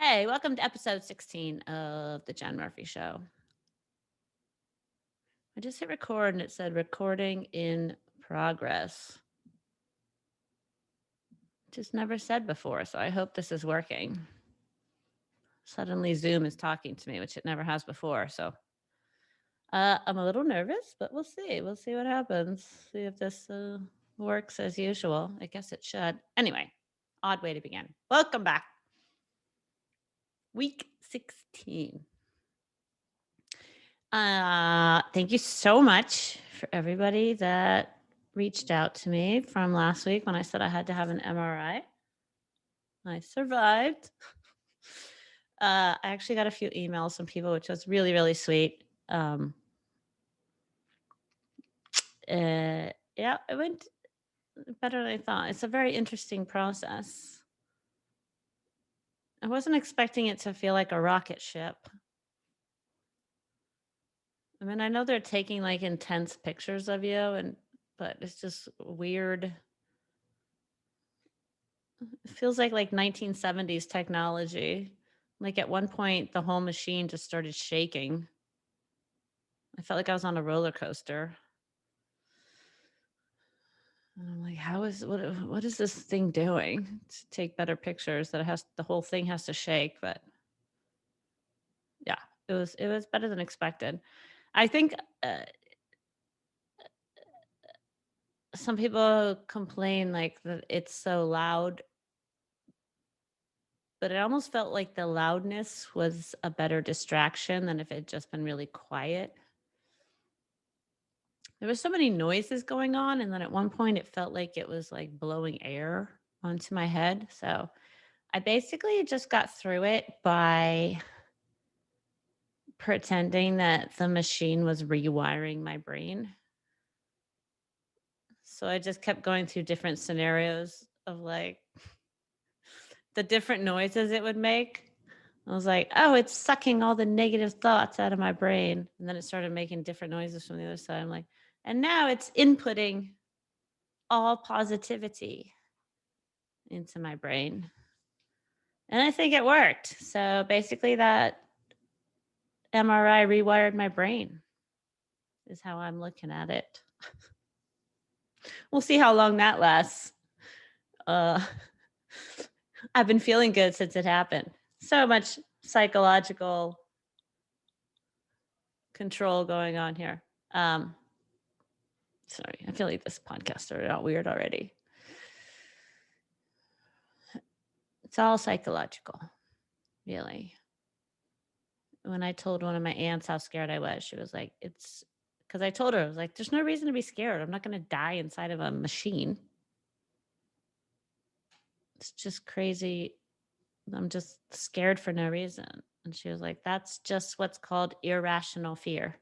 Hey, welcome to episode 16 of The Jen Murphy Show. I just hit record and it said recording in progress. Just never said before, so I hope this is working. Suddenly Zoom is talking to me, which it never has before. So I'm a little nervous, but we'll see. We'll see what happens. See if this works as usual. I guess it should. Anyway, odd way to begin. Welcome back. Week 16. Thank you so much for everybody that reached out to me from last week when I said I had to have an MRI. I survived. I actually got a few emails from people, which was really, really sweet. Yeah, it went better than I thought. It's a very interesting process. I wasn't expecting it to feel like a rocket ship. I mean, I know they're taking like intense pictures of you, but it's just weird. It feels like 1970s technology. Like at one point, the whole machine just started shaking. I felt like I was on a roller coaster. And I'm like, what is this thing doing to take better pictures? That the whole thing has to shake. But yeah, it was better than expected. I think some people complain like that it's so loud, but it almost felt like the loudness was a better distraction than if it had just been really quiet. There was so many noises going on, and then at one point it felt like it was like blowing air onto my head. So I basically just got through it by pretending that the machine was rewiring my brain. So I just kept going through different scenarios of like the different noises it would make. I was like, oh, it's sucking all the negative thoughts out of my brain. And then it started making different noises from the other side. I'm like, and now it's inputting all positivity into my brain. And I think it worked. So basically, that MRI rewired my brain, is how I'm looking at it. We'll see how long that lasts. Uh, I've been feeling good since it happened. So much psychological control going on here. Um, Sorry, I feel like this podcast started out weird already. It's all psychological, really. When I told one of my aunts how scared I was, she was like, it's because I told her, I was like, there's no reason to be scared. I'm not going to die inside of a machine. It's just crazy. I'm just scared for no reason. And she was like, that's just what's called irrational fear.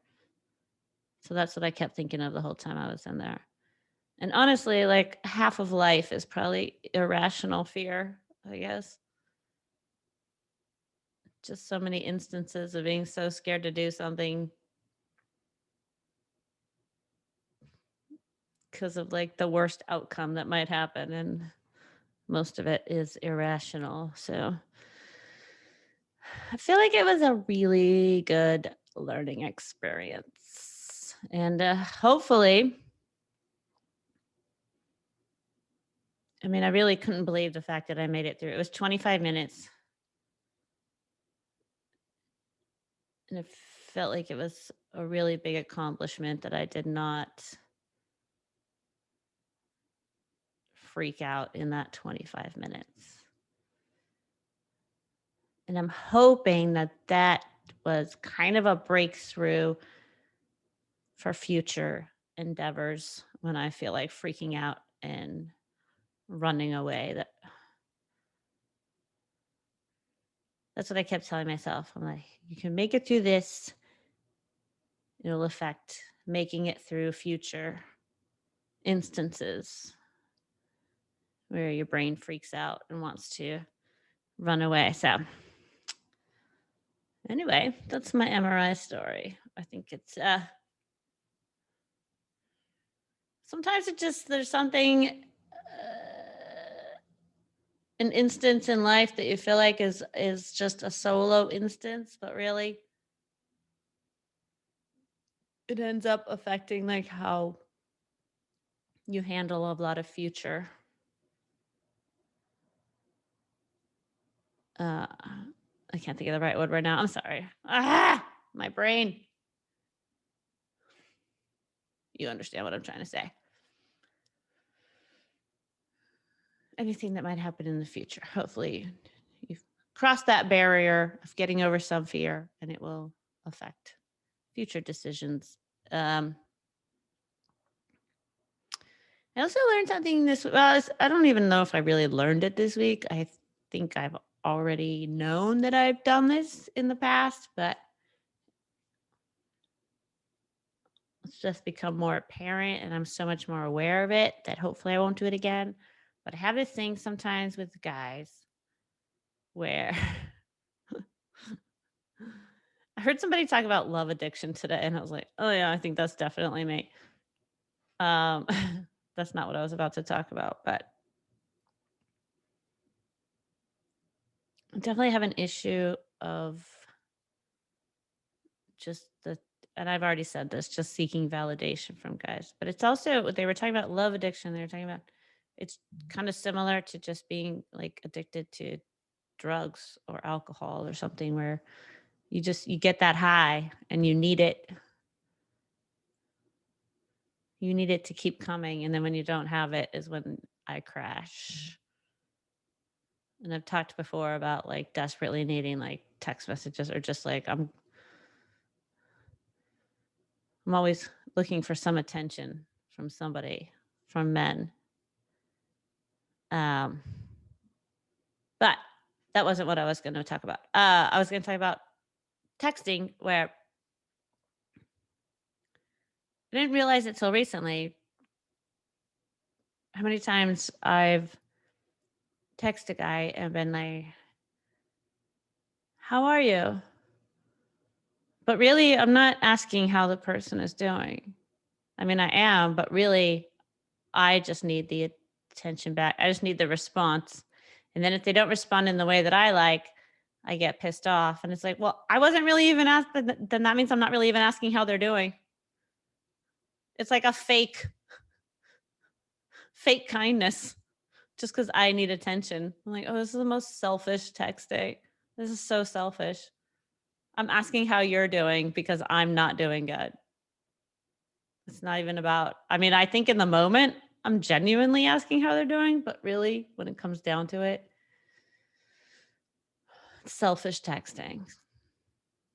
So that's what I kept thinking of the whole time I was in there. And honestly, like half of life is probably irrational fear, I guess. Just so many instances of being so scared to do something because of like the worst outcome that might happen. And most of it is irrational. So I feel like it was a really good learning experience. And hopefully, I mean, I really couldn't believe the fact that I made it through. It was 25 minutes. And it felt like it was a really big accomplishment that I did not freak out in that 25 minutes. And I'm hoping that that was kind of a breakthrough for future endeavors when I feel like freaking out and running away. That's what I kept telling myself. I'm like, you can make it through this. It'll affect making it through future instances where your brain freaks out and wants to run away. So anyway, that's my MRI story. I think it's sometimes it just there's something an instance in life that you feel like is just a solo instance, but really it ends up affecting like how you handle a lot of future uh I can't think of the right word right now. I'm sorry. My brain. You understand what I'm trying to say. Anything that might happen in the future. Hopefully you've crossed that barrier of getting over some fear and it will affect future decisions. Um I also learned something this well, I don't even know if I really learned it this week. I think I've already known that I've done this in the past, but it's just become more apparent and I'm so much more aware of it that hopefully I won't do it again. But I have this thing sometimes with guys where I heard somebody talk about love addiction today and I was like, "Oh yeah, I think that's definitely me." Um that's not what I was about to talk about, but I definitely have an issue of just the and I've already said this, just seeking validation from guys. But it's also they were talking about love addiction. They were talking about it's kind of similar to just being like addicted to drugs or alcohol or something where you get that high and you need it. You need it to keep coming. And then when you don't have it is when I crash. And I've talked before about like desperately needing like text messages or just like I'm always looking for some attention from somebody, from men. Um, but that wasn't what I was going to talk about. I was going to talk about texting, where I didn't realize it till recently how many times I've texted a guy and been like, "How are you?" But really, I'm not asking how the person is doing. I mean, I am, but really, I just need the attention back. I just need the response. And then if they don't respond in the way that I like, I get pissed off. And it's like, well, I wasn't really even asked. Then that means I'm not really even asking how they're doing. It's like a fake kindness just because I need attention. I'm like, oh, this is the most selfish texting. This is so selfish. I'm asking how you're doing because I'm not doing good. It's not even about, I mean, I think in the moment, I'm genuinely asking how they're doing, but really, when it comes down to it, it's selfish texting.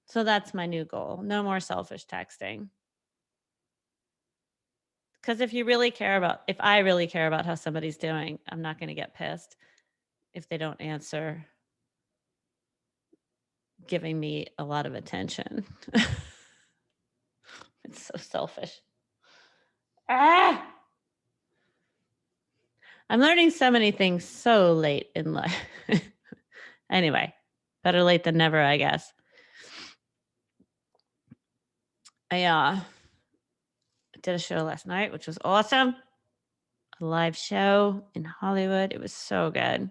So that's my new goal. No more selfish texting. Because if I really care about how somebody's doing, I'm not going to get pissed if they don't answer giving me a lot of attention. It's so selfish. Ah! I'm learning so many things so late in life. Anyway, better late than never, I guess. I did a show last night, which was awesome. A live show in Hollywood. It was so good.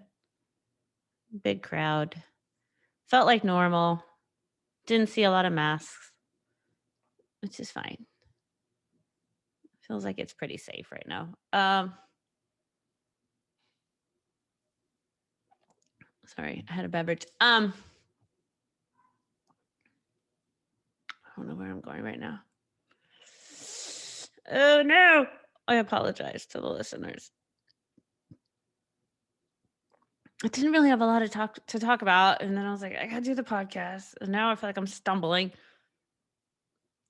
Big crowd. Felt like normal. Didn't see a lot of masks, which is fine. Feels like it's pretty safe right now. Sorry, I had a beverage. I don't know where I'm going right now. Oh no. I apologize to the listeners. I didn't really have a lot to talk about, and then I was like, I gotta do the podcast, and now I feel like I'm stumbling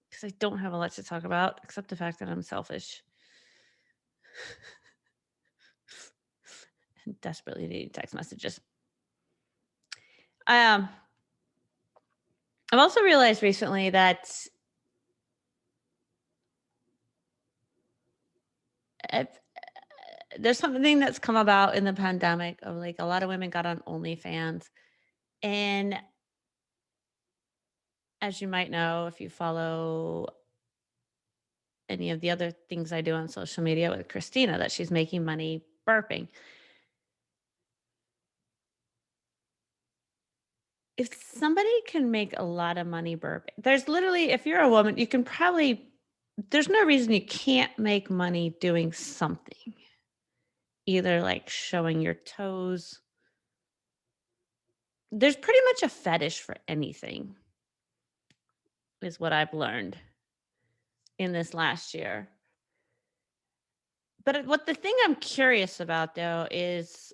because I don't have a lot to talk about except the fact that I'm selfish and desperately need text messages. Um, I've also realized recently that if, there's something that's come about in the pandemic of like a lot of women got on OnlyFans, and as you might know, if you follow any of the other things I do on social media with Christina, that she's making money burping. If somebody can make a lot of money burping, there's literally, if you're a woman, you can probably, there's no reason you can't make money doing something, either like showing your toes. There's pretty much a fetish for anything, is what I've learned in this last year. But what the thing I'm curious about though is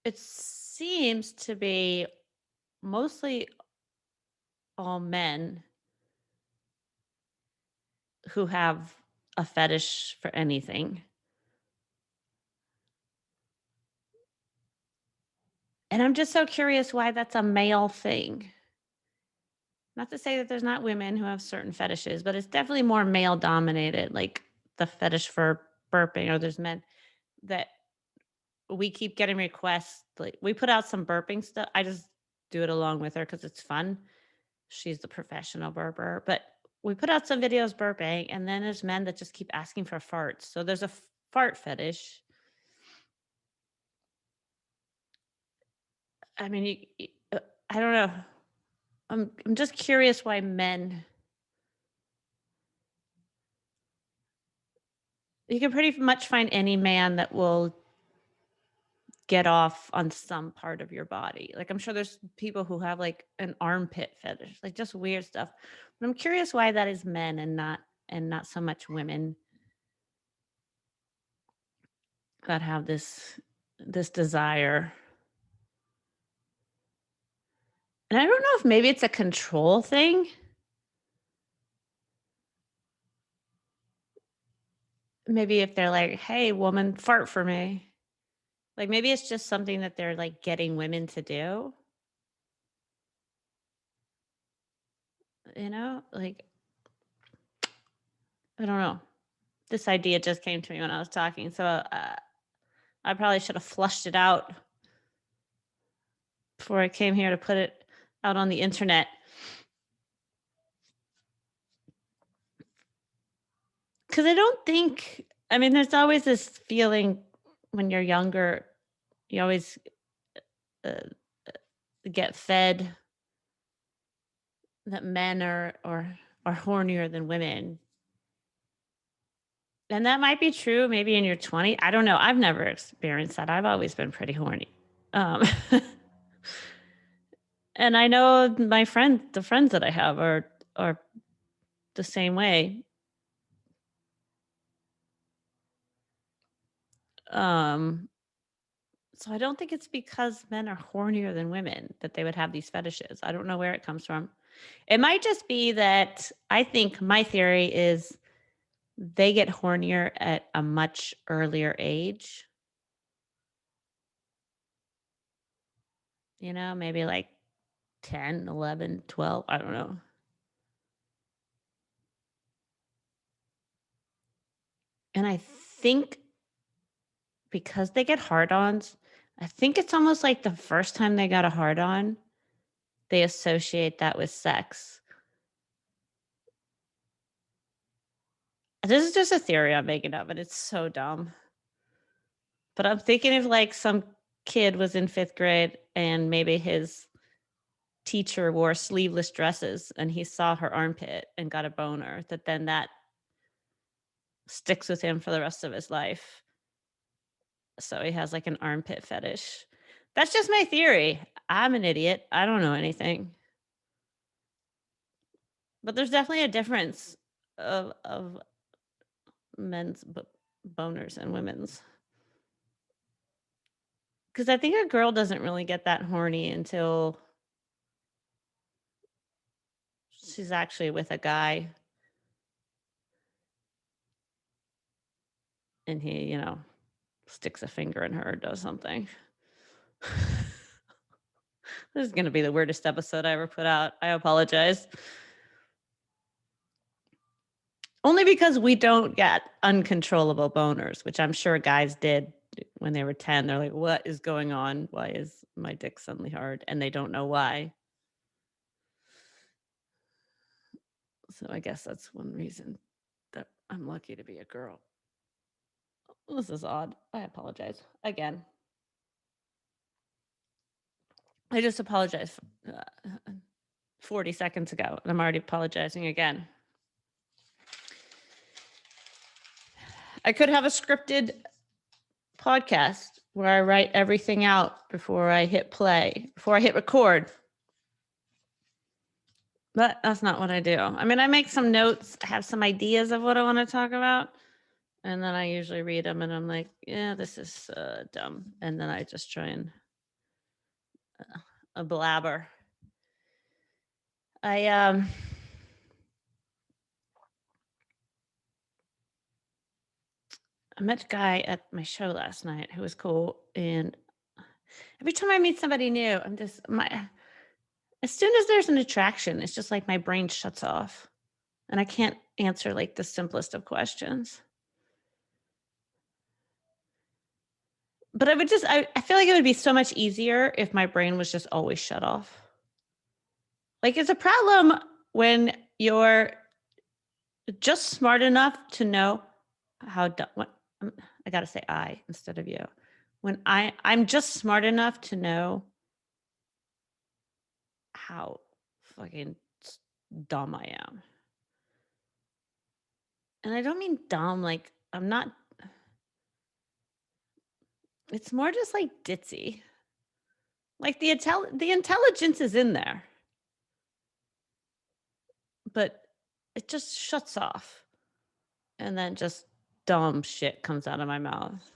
it seems to be mostly all men who have a fetish for anything. And I'm just so curious why that's a male thing. Not to say that there's not women who have certain fetishes, but it's definitely more male dominated, like the fetish for burping, or there's men that we keep getting requests. Like we put out some burping stuff. I just do it along with her because it's fun. She's the professional burper, but we put out some videos burping, and then there's men that just keep asking for farts. So there's a fart fetish. I mean, I don't know. I'm just curious why men. You can pretty much find any man that will get off on some part of your body. Like I'm sure there's people who have like an armpit fetish, like just weird stuff. But I'm curious why that is men and not so much women that have this desire. And I don't know if maybe it's a control thing. Maybe if they're like, "Hey, woman, fart for me." Like maybe it's just something that they're like getting women to do, you know? Like I don't know. This idea just came to me when I was talking. So I probably should have flushed it out before I came here to put it out on the internet. Because I don't think, I mean, there's always this feeling when you're younger, you always uh, get fed that men are hornier than women. And that might be true maybe in your 20s. I don't know. I've never experienced that. I've always been pretty horny. Um, and I know the friends that I have are the same way. Um, so I don't think it's because men are hornier than women that they would have these fetishes. I don't know where it comes from. It might just be that I think my theory is they get hornier at a much earlier age, maybe like 10, 11, 12. I don't know. And I think because they get hard ons, I think it's almost like the first time they got a hard on, they associate that with sex. This is just a theory I'm making up, and it's so dumb. But I'm thinking if like some kid was in fifth grade and maybe his teacher wore sleeveless dresses and he saw her armpit and got a boner, that sticks with him for the rest of his life. So he has like an armpit fetish. That's just my theory. I'm an idiot. I don't know anything. But there's definitely a difference of men's boners and women's. Because I think a girl doesn't really get that horny until she's actually with a guy and he, sticks a finger in her or does something. This is going to be the weirdest episode I ever put out. I apologize. Only because we don't get uncontrollable boners, which I'm sure guys did when they were 10. They're like, what is going on? Why is my dick suddenly hard? And they don't know why. So I guess that's one reason that I'm lucky to be a girl. This is odd. I apologize again. I just apologized 40 seconds ago, and I'm already apologizing again. I could have a scripted podcast where I write everything out before I hit play, before I hit record. But that's not what I do. I mean, I make some notes, have some ideas of what I want to talk about, and then I usually read them and I'm like, yeah, this is dumb. And then I just try and a blabber. I met a guy at my show last night who was cool, and every time I meet somebody new, I'm just as soon as there's an attraction, it's just like my brain shuts off and I can't answer like the simplest of questions. But I feel like it would be so much easier if my brain was just always shut off. Like it's a problem when you're just smart enough to know how what I got to say I instead of you. When I'm just smart enough to know how fucking dumb I am. And I don't mean dumb like I'm not, it's more just like ditzy. Like the intelligence is in there, but it just shuts off and then just dumb shit comes out of my mouth.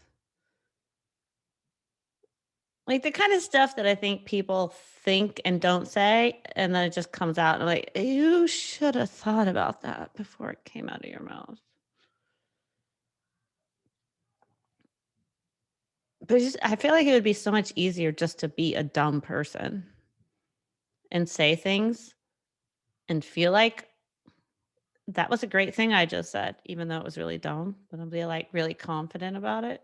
Like the kind of stuff that I think people think and don't say, and then it just comes out and I'm like, you should have thought about that before it came out of your mouth. But I feel like it would be so much easier just to be a dumb person and say things and feel like that was a great thing I just said, even though it was really dumb, but I'll be like really confident about it.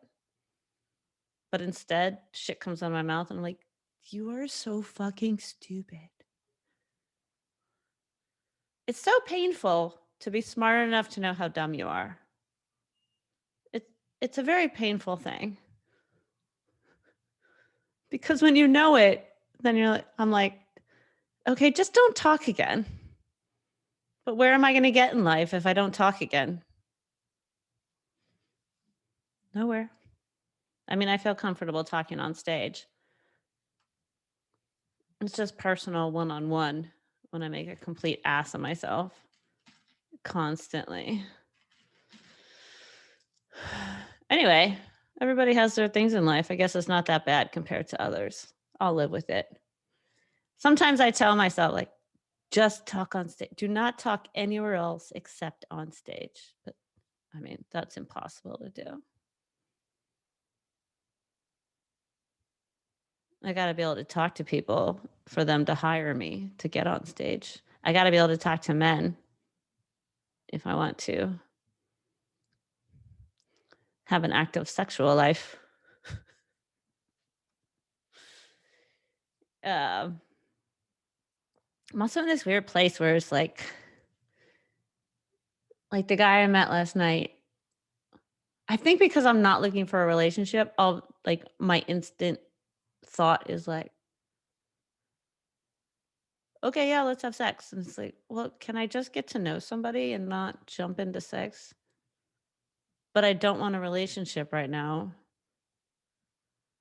But instead, shit comes out of my mouth and I'm like, you are so fucking stupid. It's so painful to be smart enough to know how dumb you are. It, it's a very painful thing. Because when you know it, then I'm like, okay, just don't talk again. But where am I going to get in life if I don't talk again? Nowhere. I mean, I feel comfortable talking on stage. It's just personal one-on-one when I make a complete ass of myself constantly. Anyway, everybody has their things in life. I guess it's not that bad compared to others. I'll live with it. Sometimes I tell myself, like, just talk on stage. Do not talk anywhere else except on stage. But I mean, that's impossible to do. I got to be able to talk to people for them to hire me to get on stage. I got to be able to talk to men if I want to have an active sexual life. I'm also in this weird place where it's like the guy I met last night. I think because I'm not looking for a relationship, I'll like my instant thought is like, okay, yeah, let's have sex. And it's like, well, can I just get to know somebody and not jump into sex? But I don't want a relationship right now.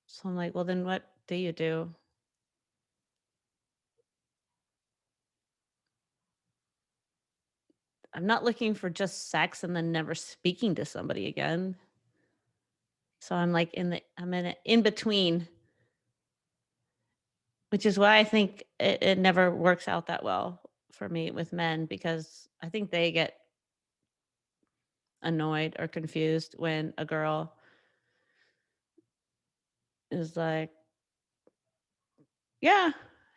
So I'm like, well, then what do you do? I'm not looking for just sex and then never speaking to somebody again. So I'm like I'm in in between, which is why I think it never works out that well for me with men because I think they get annoyed or confused when a girl is like, yeah,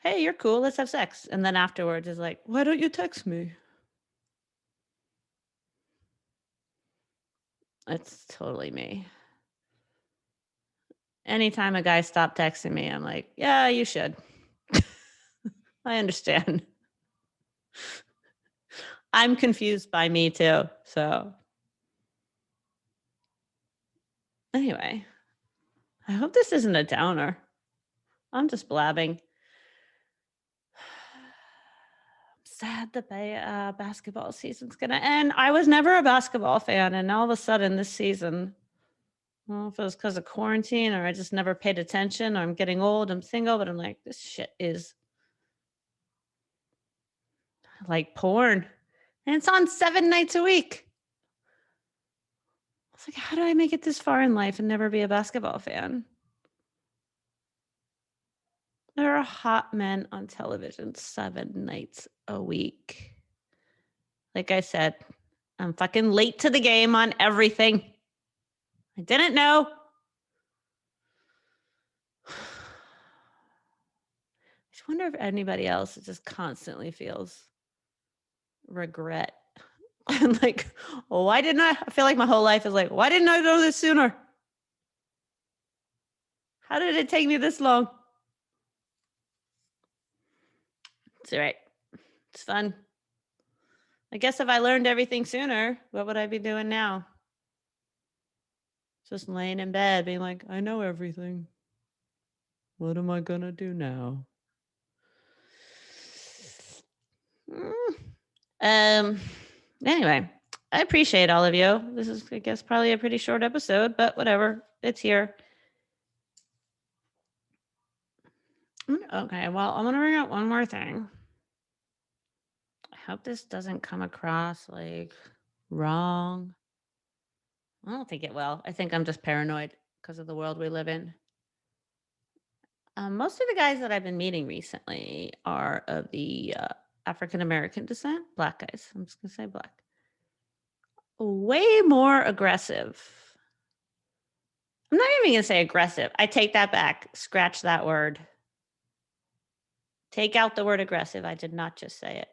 hey, you're cool, let's have sex. And then afterwards is like, why don't you text me? It's totally me. Anytime a guy stopped texting me, I'm like, yeah, you should. I understand. I'm confused by me too. So anyway, I hope this isn't a downer. I'm just blabbing. sad that the basketball season's gonna end. I was never a basketball fan, and all of a sudden this season, I don't know if it was because of quarantine or I just never paid attention, or I'm getting old, I'm single, but I'm like, this shit is like porn. And it's on 7 nights a week. I was like, how did I make it this far in life and never be a basketball fan? There are hot men on television 7 nights a week. Like I said, I'm fucking late to the game on everything. I didn't know. I just wonder if anybody else just constantly feels regret. And like, well, why didn't I feel like my whole life is like, why didn't I know this sooner? How did it take me this long? It's all right. It's fun. I guess if I learned everything sooner, what would I be doing now? Just laying in bed being like, I know everything. What am I gonna do now? Anyway, I appreciate all of you. This is, I guess, probably a pretty short episode, but whatever. It's here. Okay, well, I'm gonna bring up one more thing. I hope this doesn't come across like wrong. I don't think it will. I think I'm just paranoid because of the world we live in. Most of the guys that I've been meeting recently are of the African American descent, black guys. I'm just gonna say black. Way more aggressive. I'm not even gonna say aggressive. I take that back. Scratch that word. Take out the word aggressive. I did not just say it.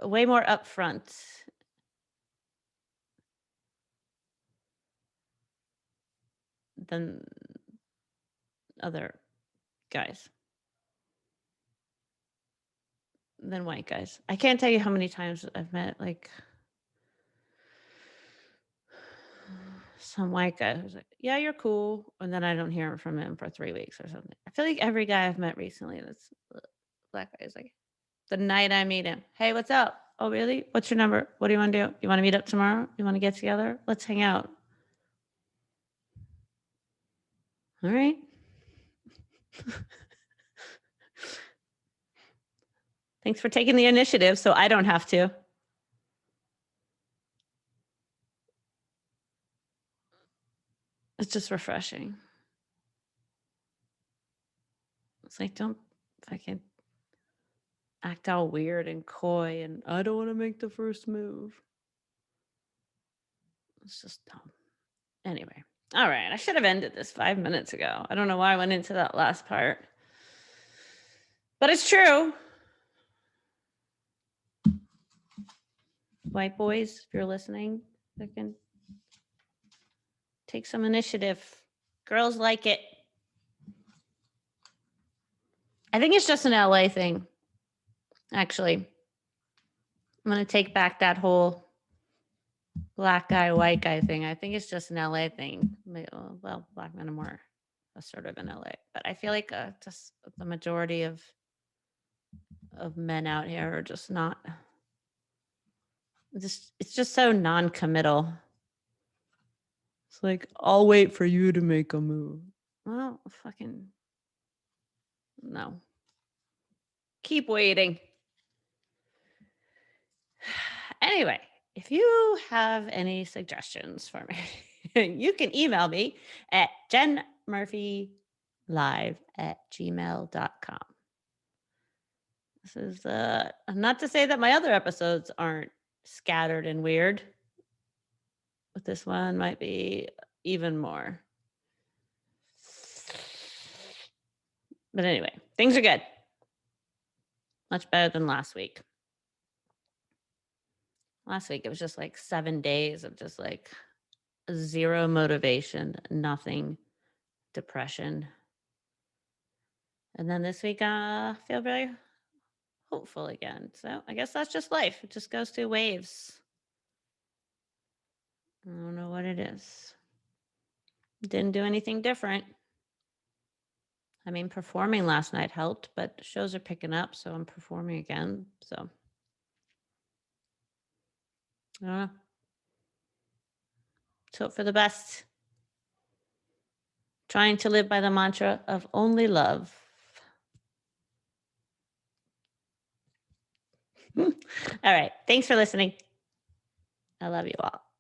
Way more upfront than other guys, than white guys. I can't tell you how many times I've met like some white guy who's like, yeah, you're cool. And then I don't hear from him for 3 weeks or something. I feel like every guy I've met recently that's black guy is like, the night I meet him, hey, what's up? Oh, really? What's your number? What do you want to do? You want to meet up tomorrow? You want to get together? Let's hang out. All right. Thanks for taking the initiative so I don't have to. It's just refreshing. It's like, don't fucking act all weird and coy and I don't want to make the first move. It's just dumb. Anyway, all right. I should have ended this 5 minutes ago. I don't know why I went into that last part, but it's true. White boys, if you're listening, they can take some initiative. Girls like it. I think it's just an LA thing, actually. I'm going to take back that whole black guy, white guy thing. I think it's just an LA thing. Well, black men are more assertive in LA, but I feel like just the majority of men out here are just not. It's just so non-committal. It's like, I'll wait for you to make a move. Well, fucking no. Keep waiting. Anyway, if you have any suggestions for me, you can email me at jenmurphylive@gmail.com. This is not to say that my other episodes aren't scattered and weird, but this one might be even more. But anyway, things are good. Much better than last week. Last week, it was just like 7 days of just like zero motivation, nothing, depression. And then this week, I feel very hopeful again. So I guess that's just life. It just goes through waves. I don't know what it is. Didn't do anything different. I mean, performing last night helped, but shows are picking up, so I'm performing again. So I don't know. Let's hope for the best. Trying to live by the mantra of only love. All right. Thanks for listening. I love you all.